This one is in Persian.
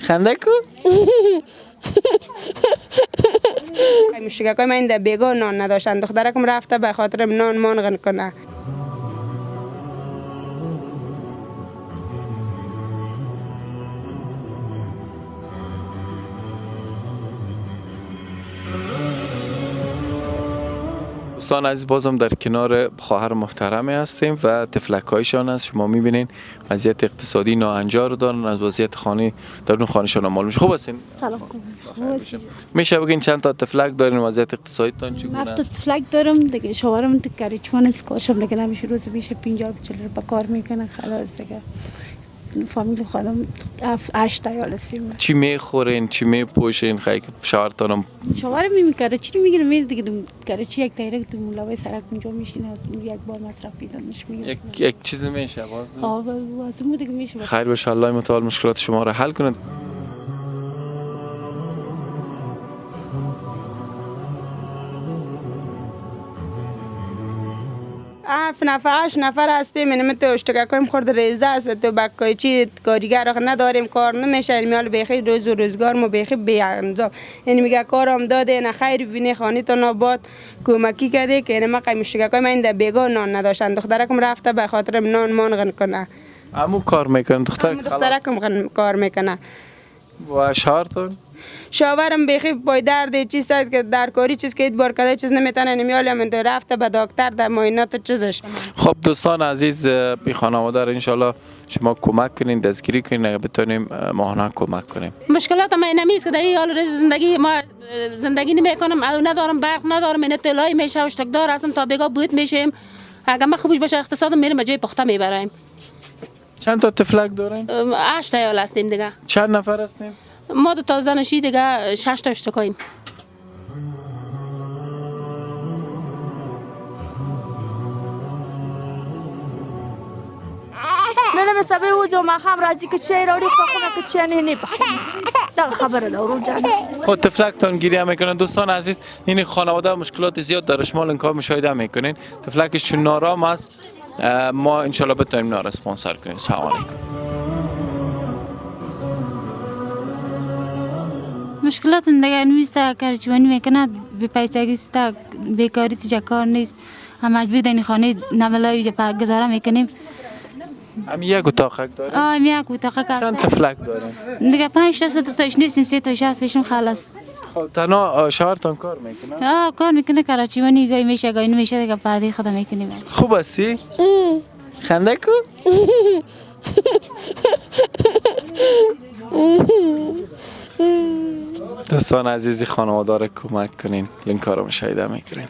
خنده کو. مشترک من در بیگاه نان نداشتن، دخترکم رفته به خاطر نان مانغن کنه. دوستان عزیز، بازم در کنار خواهر محترمی هستیم و تفلک‌هایشان است. شما می‌بینید وضعیت اقتصادی ناهنجار دارن، از وضعیت خانه درون خانه‌شان معلوم میشه. خوب هستین؟ سلام خوب. میشه بگین چند تا تفلک دارین؟ وضعیت اقتصادیتون چگونه است؟ 7 تفلک دارم دیگه. شوهرم تو کاریچمان است، کارشم دیگه نمیشه، روز میشه 50 40 با کار میکنه، خلاص دیگه. فامیل خودم 8 عیال هستیم. چی میخورین، چی میپوشین؟ خیلی شوهرتونم شوهرم میکره چی میگیره میره دیگه کاره چی یک دایره تو مولای سرک اونجا میشینه، از یک بار مصرف پیدانش میگیره. یک چیزی میشه باز. واسه دیگه میشه. خیر باشه، الله متعال مشکلات شما را حل کنه. هفت نفر 8 نفر هستیم. من تو اشتکاکایم خورد ریزه است، تو بکای چی کارگر نداریم، کار نمیشه. میال بخی روز و روزگار ما بخی بی انجام. یعنی میگه کارم داده نه خیر بینه خانی تو ناباد کمکی کرده که ما قایم اشتکاکای من در بیگاه نان نداشتن، دخترکم رفته به خاطر نان مانغن کنه. عمو کار میکنه دخترکم کار میکنه. و شوهرتون؟ شوهرم بخی پای درد چیز که در کاری چیز که ادبار کرده چیز نمیتونه، نمیاله من تو رفته به دکتر در معاینات چیزش. خب دوستان عزیز، بی خانواده را انشالله شما کمک کنین، دستگیری کنین اگه بتونیم ماهانه کمک کنیم. مشکلات ما نمیست که در این حال زندگی ما زندگی نمیکنم، ندارم برق ندارم، من طلای میشه و اشتکدار هستم تا بگاه بود میشیم. اگه ما خوبش باشه اقتصادم میریم جای پخته میبرایم. چند تا تفلک دارین؟ 8 عیال هستیم دیگه. چند نفر هستیم؟ ما 2 تا زنشی دیگه 6 تا اشتکاییم. نه سبه وزو ما خام راځي که چای راوړي په خونه که چای نه پخوي. دا خبره ده ورو جان. خب تفلکتون گیری هم میکنن. دوستان عزیز، این خانواده مشکلات زیاد داره، شما لینک‌ها مشاهده میکنین. تفلکش چون نارام است، ما انشالله بتونیم اینا را اسپانسر کنیم. سلام علیکم. مشکلات دیگه نویسه کارچوانی میکنه، به پیسگی است، بیکاری است، کار نیست، هم مجبور دنی خانه نولای گذاره میکنیم. هم یک اتاق داریم؟ یک اتاق. چند تفلک داریم؟ دیگه 5 تا 7 تاش نیستیم، 3 تاش هست پیشم خلاص. خب تنها شوهرتون کار میکنه؟ کار میکنه، کارچوانی گاهی میشه گاهی نمیشه دیگه، پرده خدا میکنیم. خوب هستی؟ خنده کو. دوستان عزیزی، خانواده را کمک کنین، لینک ها رو مشاهده میکنین.